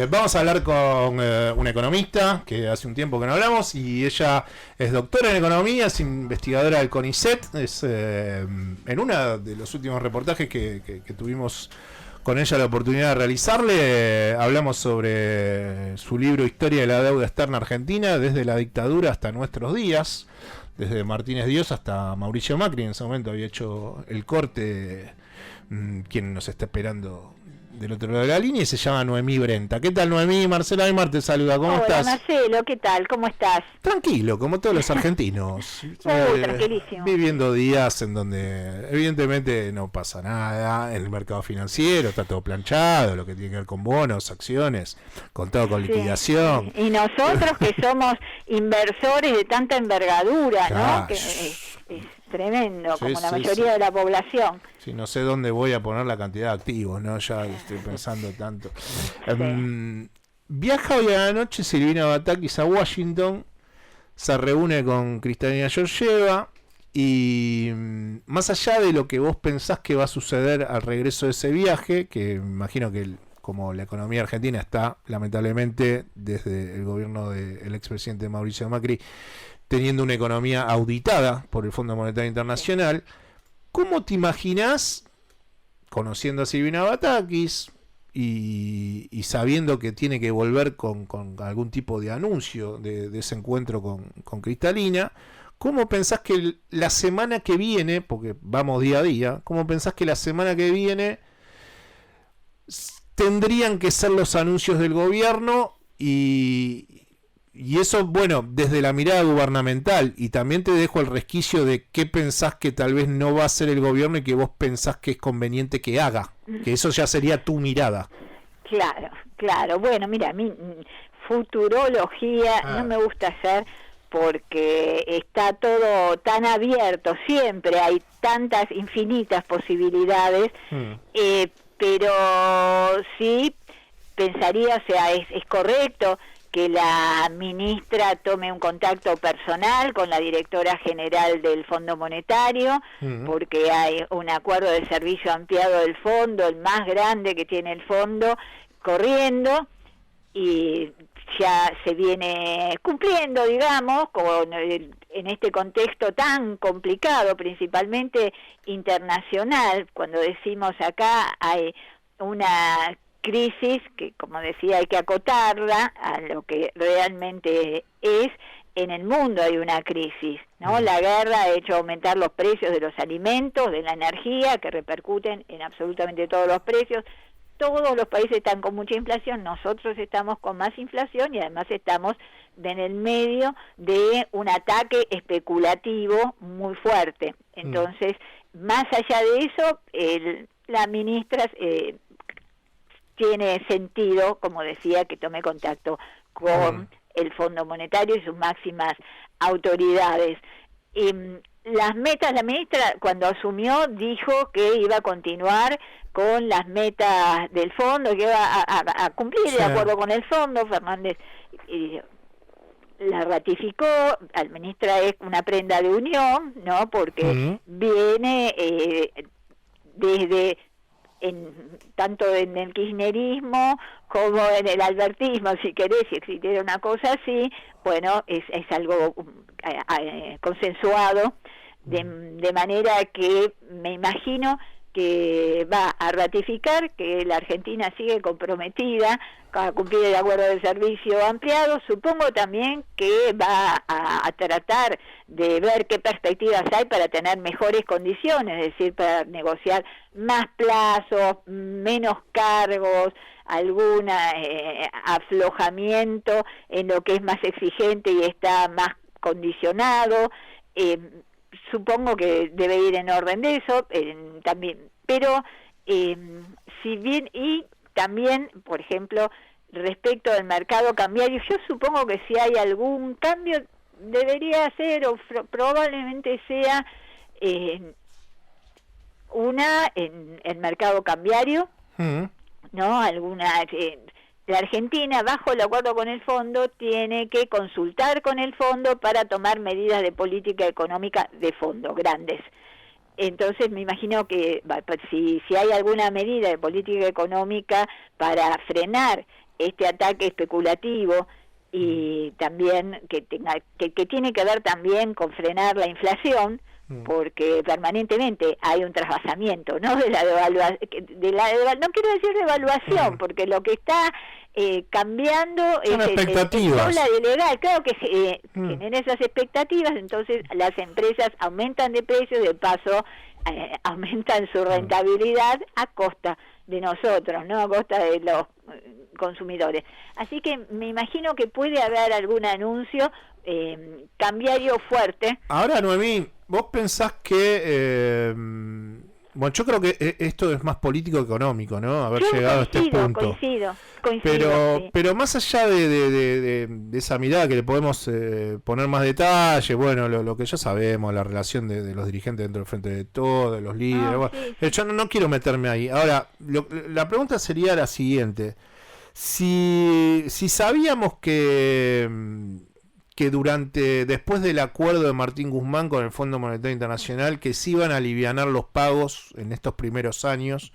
Vamos a hablar con una economista que hace un tiempo que no hablamos y ella es doctora en economía, es investigadora del CONICET, es en uno de los últimos reportajes que tuvimos con ella la oportunidad de realizarle, hablamos sobre su libro Historia de la deuda externa argentina, desde la dictadura hasta nuestros días, desde Martínez Dios hasta Mauricio Macri. En ese momento había hecho el corte, quien nos está esperando del otro lado de la línea, y se llama Noemí Brenta. ¿Qué tal, Noemí? Marcela Aymar te saluda, ¿cómo estás? Hola, Marcelo, ¿qué tal? ¿Cómo estás? Tranquilo, como todos los argentinos. Tranquilísimo. Viviendo días en donde evidentemente no pasa nada en el mercado financiero, está todo planchado, lo que tiene que ver con bonos, acciones, contado con liquidación. Y nosotros que somos inversores de tanta envergadura, ¿no? Que es tremendo, como la mayoría de la población. Sí, no sé dónde voy a poner la cantidad de activos, ¿no? Ya estoy pensando tanto. Viaja hoy a la noche Silvina Batakis a Washington, se reúne con Kristalina Georgieva y más allá de lo que vos pensás que va a suceder al regreso de ese viaje, que imagino que como la economía argentina está lamentablemente desde el gobierno del expresidente Mauricio Macri teniendo una economía auditada por el Fondo Monetario Internacional, ¿cómo te imaginás, conociendo a Silvina Batakis y sabiendo que tiene que volver con algún tipo de anuncio de ese encuentro con Kristalina, cómo pensás que la semana que viene, porque vamos día a día, cómo pensás que la semana que viene tendrían que ser los anuncios del gobierno y eso, bueno, desde la mirada gubernamental, y también te dejo el resquicio de qué pensás que tal vez no va a hacer el gobierno y que vos pensás que es conveniente que haga, que eso ya sería tu mirada. Claro. Bueno, mira, a mí futurología no me gusta hacer porque está todo tan abierto, siempre hay tantas infinitas posibilidades, pero sí pensaría, o sea, es correcto que la ministra tome un contacto personal con la directora general del Fondo Monetario, porque hay un acuerdo de servicio ampliado del fondo, el más grande que tiene el fondo, corriendo, y ya se viene cumpliendo, digamos, en este contexto tan complicado, principalmente internacional. Cuando decimos acá hay una crisis que, como decía, hay que acotarla a lo que realmente es. En el mundo hay una crisis, ¿no? La guerra ha hecho aumentar los precios de los alimentos, de la energía, que repercuten en absolutamente todos los precios. Todos los países están con mucha inflación, nosotros estamos con más inflación y además estamos en el medio de un ataque especulativo muy fuerte. Entonces, más allá de eso, la ministra tiene sentido, como decía, que tome contacto con el Fondo Monetario y sus máximas autoridades. Las metas, la ministra cuando asumió dijo que iba a continuar con las metas del fondo, que iba a cumplir de acuerdo con el fondo. Fernández la ratificó. La ministra es una prenda de unión, ¿no? Porque viene desde tanto en el kirchnerismo como en el albertismo, si querés, si existiera una cosa así, bueno, es algo consensuado, de manera que me imagino que va a ratificar que la Argentina sigue comprometida a cumplir el acuerdo de servicio ampliado. Supongo también que va a tratar de ver qué perspectivas hay para tener mejores condiciones, es decir, para negociar más plazos, menos cargos, algún aflojamiento en lo que es más exigente y está más condicionado. Supongo que debe ir en orden de eso también, pero si bien, y también, por ejemplo, respecto del mercado cambiario, yo supongo que si hay algún cambio debería ser o probablemente sea en el mercado cambiario, ¿no? La Argentina, bajo el acuerdo con el fondo, tiene que consultar con el fondo para tomar medidas de política económica de fondo, grandes. Entonces me imagino que si hay alguna medida de política económica para frenar este ataque especulativo y también que tiene que ver también con frenar la inflación, porque permanentemente hay un trasvasamiento, ¿no? De la devaluación, no quiero decir devaluación, porque lo que está cambiando son es expectativas. el dólar ilegal, claro que genera esas expectativas, entonces las empresas aumentan de precio, de paso aumentan su rentabilidad a costa de nosotros, no a costa de los consumidores. Así que me imagino que puede haber algún anuncio cambiario fuerte. Ahora, Noemí, vos pensás que bueno, yo creo que esto es más político que económico, ¿no? Haber llegado a este punto. Coincido, pero más allá de esa mirada que le podemos poner más detalle, bueno, lo que ya sabemos, la relación de los dirigentes dentro del Frente de Todos, de los líderes, yo no quiero meterme ahí. Ahora, la pregunta sería la siguiente: si sabíamos que después del acuerdo de Martín Guzmán con el Fondo Monetario Internacional, que se iban a alivianar los pagos en estos primeros años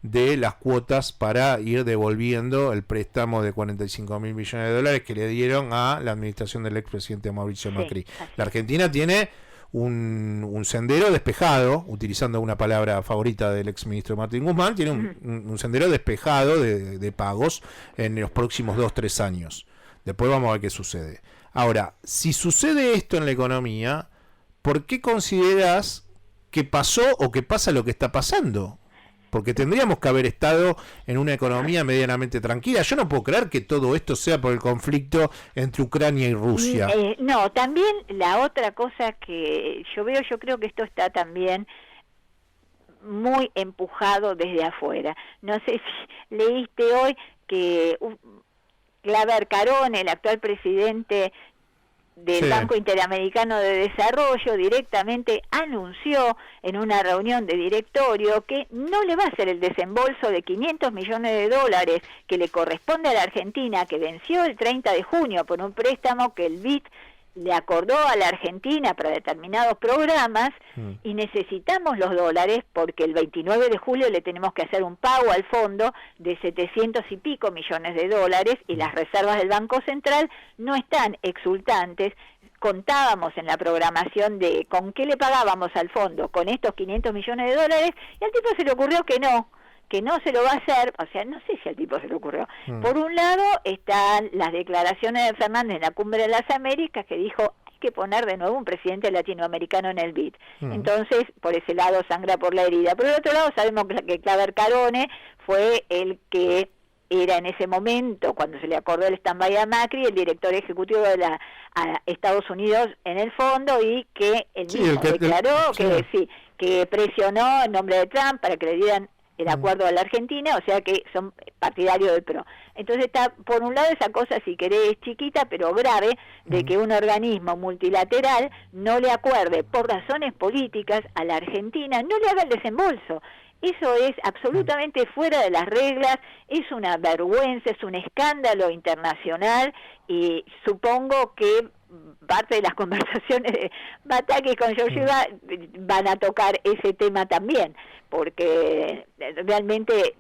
de las cuotas para ir devolviendo el préstamo de 45.000 millones de dólares que le dieron a la administración del expresidente Mauricio Macri. La Argentina tiene un sendero despejado, utilizando una palabra favorita del exministro Martín Guzmán, tiene un sendero despejado de pagos en los próximos 2-3 años. Después vamos a ver qué sucede. Ahora, si sucede esto en la economía, ¿por qué consideras que pasó o que pasa lo que está pasando? Porque tendríamos que haber estado en una economía medianamente tranquila. Yo no puedo creer que todo esto sea por el conflicto entre Ucrania y Rusia. No, también la otra cosa que yo creo que esto está también muy empujado desde afuera. No sé si leíste hoy que Claver Carone, el actual presidente del Banco Interamericano de Desarrollo, directamente anunció en una reunión de directorio que no le va a hacer el desembolso de 500 millones de dólares que le corresponde a la Argentina, que venció el 30 de junio por un préstamo que el BID le acordó a la Argentina para determinados programas, y necesitamos los dólares porque el 29 de julio le tenemos que hacer un pago al fondo de 700 y pico millones de dólares, y las reservas del Banco Central no están exultantes. Contábamos en la programación de con qué le pagábamos al fondo, con estos 500 millones de dólares, y al tipo se le ocurrió que no se lo va a hacer. O sea, no sé si al tipo se le ocurrió. Por un lado están las declaraciones de Fernández en la Cumbre de las Américas, que dijo hay que poner de nuevo un presidente latinoamericano en el BID. Entonces, por ese lado sangra por la herida. Por el otro lado sabemos que Claver Carone fue el que era en ese momento, cuando se le acordó el stand-by a Macri, el director ejecutivo de a Estados Unidos en el fondo, y que él mismo declaró que presionó en nombre de Trump para que le dieran el acuerdo a la Argentina, o sea que son partidarios del PRO. Entonces está, por un lado, esa cosa, si querés, chiquita, pero grave, de que un organismo multilateral no le acuerde, por razones políticas, a la Argentina, no le haga el desembolso. Eso es absolutamente fuera de las reglas, es una vergüenza, es un escándalo internacional, y supongo que parte de las conversaciones de Bataki con Georgieva van a tocar ese tema también, porque realmente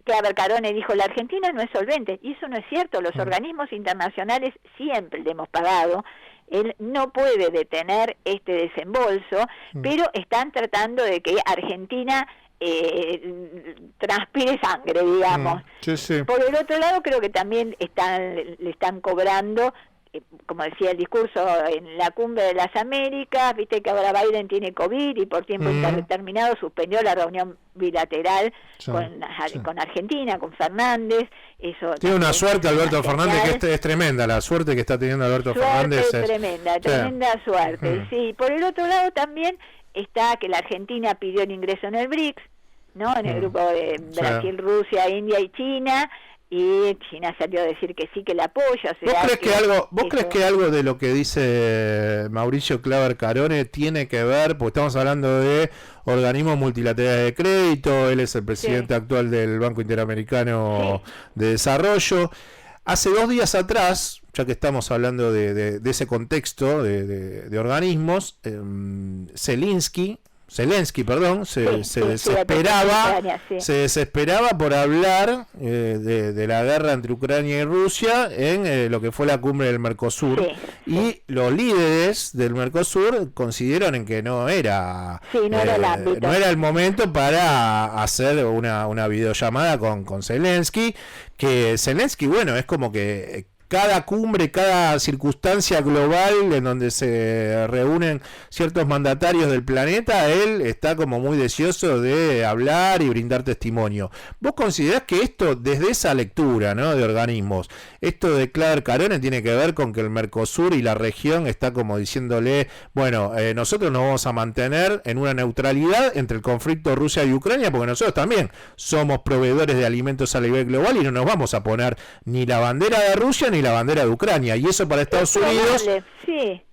Claver Carone dijo la Argentina no es solvente, y eso no es cierto. Los organismos internacionales siempre le hemos pagado. Él no puede detener este desembolso, pero están tratando de que Argentina transpire sangre, digamos. Por el otro lado, creo que también le están cobrando, como decía el discurso en la Cumbre de las Américas, viste que ahora Biden tiene COVID y por tiempo indeterminado suspendió la reunión bilateral con Argentina, con Fernández. Eso tiene una suerte Alberto Fernández que es tremenda, la suerte que está teniendo Alberto Fernández es tremenda suerte. Sí, por el otro lado también está que la Argentina pidió el ingreso en el BRICS, ¿no? En el grupo de Brasil, Rusia, India y China. Y China salió a decir que sí, que la apoya. ¿Vos crees que algo de lo que dice Mauricio Claver Carone tiene que ver? Porque estamos hablando de organismos multilaterales de crédito, él es el presidente actual del Banco Interamericano de Desarrollo. Hace 2 días atrás, ya que estamos hablando de ese contexto de organismos, Zelensky, Zelensky, perdón, se desesperaba por hablar de la guerra entre Ucrania y Rusia en lo que fue la cumbre del Mercosur, y los líderes del Mercosur consideraron que no era el momento para hacer una videollamada con Zelensky, que Zelensky, bueno, es como que cada cumbre, cada circunstancia global en donde se reúnen ciertos mandatarios del planeta, él está como muy deseoso de hablar y brindar testimonio. ¿Vos considerás que esto, desde esa lectura, ¿no?, de organismos, esto de Claver Carone tiene que ver con que el Mercosur y la región está como diciéndole, bueno, nosotros nos vamos a mantener en una neutralidad entre el conflicto Rusia y Ucrania, porque nosotros también somos proveedores de alimentos a nivel global y no nos vamos a poner ni la bandera de Rusia ni la bandera de Ucrania, y eso para Estados Unidos,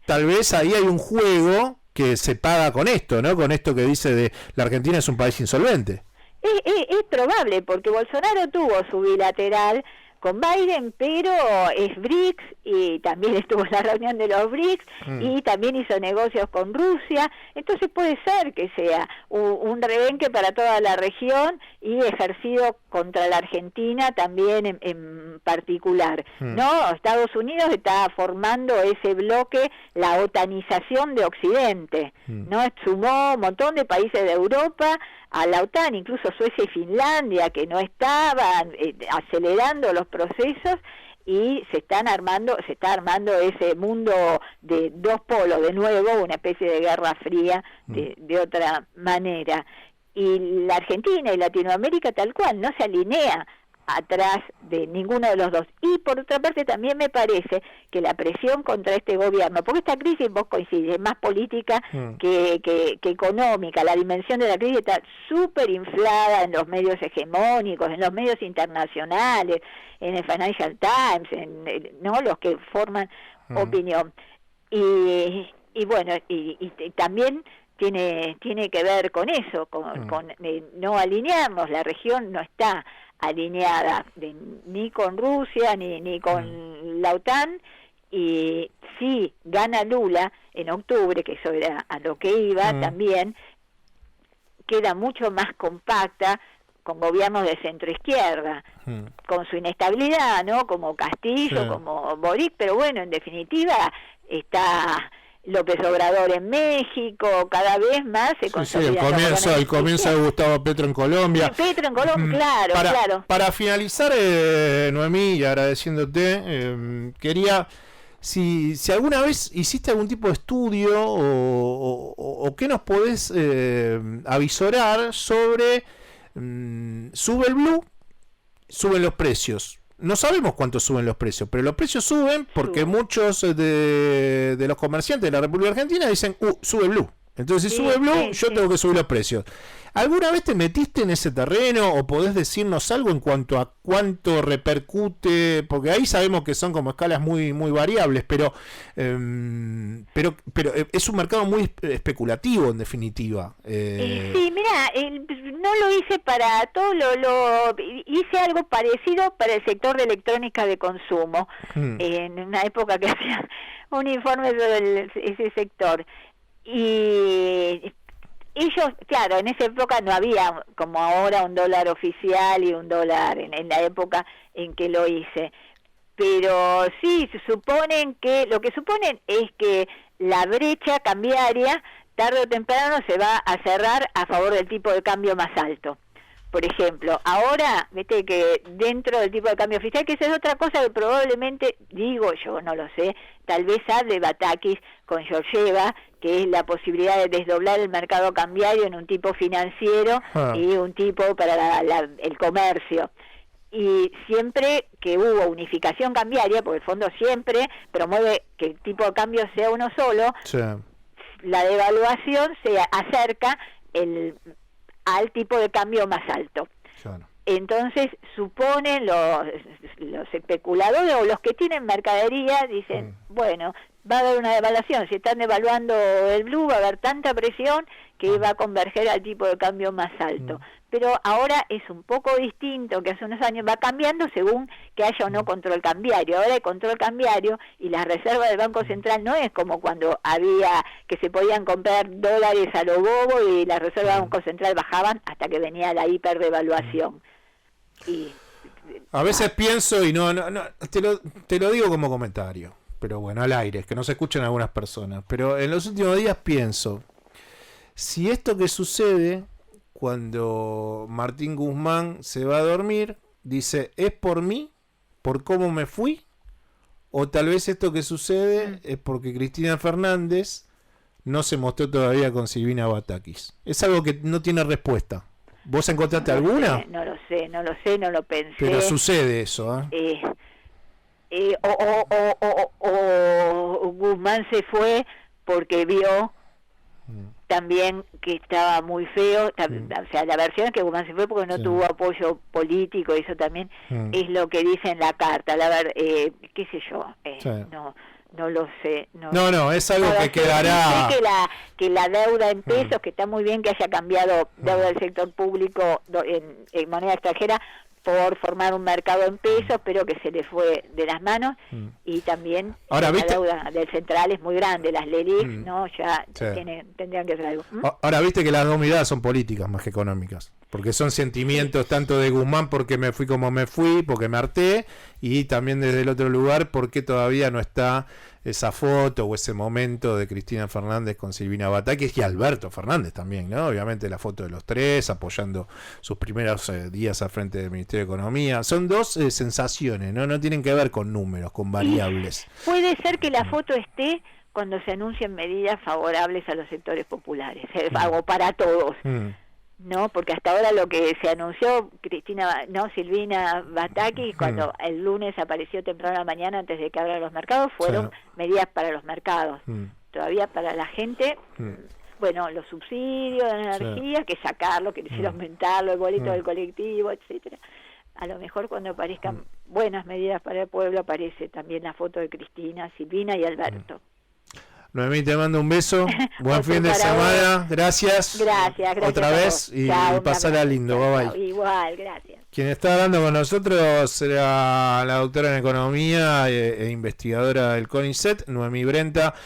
tal vez ahí hay un juego que se paga con esto, ¿no? Con esto que dice de la Argentina es un país insolvente. Es probable, porque Bolsonaro tuvo su bilateral con Biden, pero es BRICS, y también estuvo en la reunión de los BRICS, y también hizo negocios con Rusia. Entonces puede ser que sea un rebenque para toda la región y ejercido contra la Argentina también en particular. ¿No? Estados Unidos está formando ese bloque, la otanización de Occidente, ¿no? Sumó un montón de países de Europa a la OTAN, incluso Suecia y Finlandia, que no estaban acelerando los procesos, y se está armando ese mundo de dos polos, de nuevo, una especie de guerra fría de otra manera. Y la Argentina y Latinoamérica tal cual no se alinea atrás de ninguno de los dos. Y por otra parte también me parece que la presión contra este gobierno, porque esta crisis, vos coincides, es más política que económica, la dimensión de la crisis está súper inflada en los medios hegemónicos, en los medios internacionales, en el Financial Times, no los que forman opinión. Y bueno, y también tiene que ver con eso, con no alinearnos. La región no está alineada ni con Rusia ni con la OTAN, y si gana Lula en octubre, que eso era a lo que iba, también queda mucho más compacta con gobiernos de centro-izquierda, con su inestabilidad, ¿no?, como Castillo, como Boric, pero bueno, en definitiva está López Obrador en México, cada vez más se consolida. El comienzo de Gustavo Petro en Colombia. Claro. Para finalizar, Noemí, y agradeciéndote, quería, si alguna vez hiciste algún tipo de estudio o qué nos podés avisorar sobre sube el blue, suben los precios. No sabemos cuánto suben los precios, pero los precios suben porque muchos de los comerciantes de la República Argentina dicen, sube blue. Entonces, si sube blue, yo tengo que subir los precios. ¿Alguna vez te metiste en ese terreno o podés decirnos algo en cuanto a cuánto repercute? Porque ahí sabemos que son como escalas muy muy variables, pero es un mercado muy especulativo en definitiva. Sí, mira, no lo hice para todo, hice algo parecido para el sector de electrónica de consumo, en una época que hacía un informe sobre ese sector. Y ellos, claro, en esa época no había como ahora un dólar oficial y un dólar en la época en que lo hice, pero sí, lo que suponen es que la brecha cambiaria tarde o temprano se va a cerrar a favor del tipo de cambio más alto. Por ejemplo, ahora, viste que dentro del tipo de cambio oficial, que esa es otra cosa que probablemente, digo yo, no lo sé, tal vez hable Batakis con Georgieva, que es la posibilidad de desdoblar el mercado cambiario en un tipo financiero y un tipo para el comercio. Y siempre que hubo unificación cambiaria, porque el fondo siempre promueve que el tipo de cambio sea uno solo, la devaluación se acerca al tipo de cambio más alto. Entonces suponen los especuladores o los que tienen mercadería, dicen, bueno, va a haber una devaluación, si están devaluando el blue va a haber tanta presión que va a converger al tipo de cambio más alto. Pero ahora es un poco distinto que hace unos años, va cambiando según que haya o no control cambiario. Ahora hay control cambiario y las reservas del Banco Central no es como cuando había que se podían comprar dólares a lo bobo y las reservas del Banco Central bajaban hasta que venía la hiperdevaluación. Y a veces pienso, y no te lo digo como comentario, pero bueno, al aire, que no se escuchen algunas personas, pero en los últimos días pienso, si esto que sucede cuando Martín Guzmán se va a dormir, dice, ¿es por mí? ¿Por cómo me fui? O tal vez esto que sucede es porque Cristina Fernández no se mostró todavía con Silvina Batakis. Es algo que no tiene respuesta. ¿Vos encontraste alguna? No lo sé, no lo pensé. Pero sucede eso, o Guzmán se fue porque vio también que estaba muy feo, o sea, la versión es que Guzmán se fue porque no tuvo apoyo político, eso también es lo que dice en la carta, qué sé yo, no lo sé. No, es algo que quedará. Sé que la deuda en pesos, que está muy bien que haya cambiado deuda del sector público en moneda extranjera por formar un mercado en pesos, pero que se le fue de las manos, y también ahora, la deuda del central es muy grande, las LELIC, ¿no? Ya tendrían que hacer algo. Ahora, viste que las dos miradas son políticas más que económicas, porque son sentimientos tanto de Guzmán porque me fui como me fui, porque me harté, y también desde el otro lugar porque todavía no está esa foto o ese momento de Cristina Fernández con Silvina Batakis y Alberto Fernández también, ¿no? Obviamente la foto de los tres apoyando sus primeros días al frente del Ministerio de Economía. Son dos sensaciones, ¿no? Tienen que ver con números, con variables. Puede ser que la foto esté cuando se anuncien medidas favorables a los sectores populares, algo para todos. No, porque hasta ahora lo que se anunció Silvina Batakis, cuando el lunes apareció temprano a la mañana antes de que abran los mercados, fueron medidas para los mercados. Todavía para la gente, bueno, los subsidios de la energía, que sacarlo, que aumentarlo, el boleto del colectivo, etcétera. A lo mejor cuando aparezcan buenas medidas para el pueblo aparece también la foto de Cristina, Silvina y Alberto. Noemí, te mando un beso, buen fin de semana, gracias otra vez y pasará lindo, bye bye. Igual, gracias. Quien está hablando con nosotros era la doctora en Economía e investigadora del CONICET, Noemí Brenta.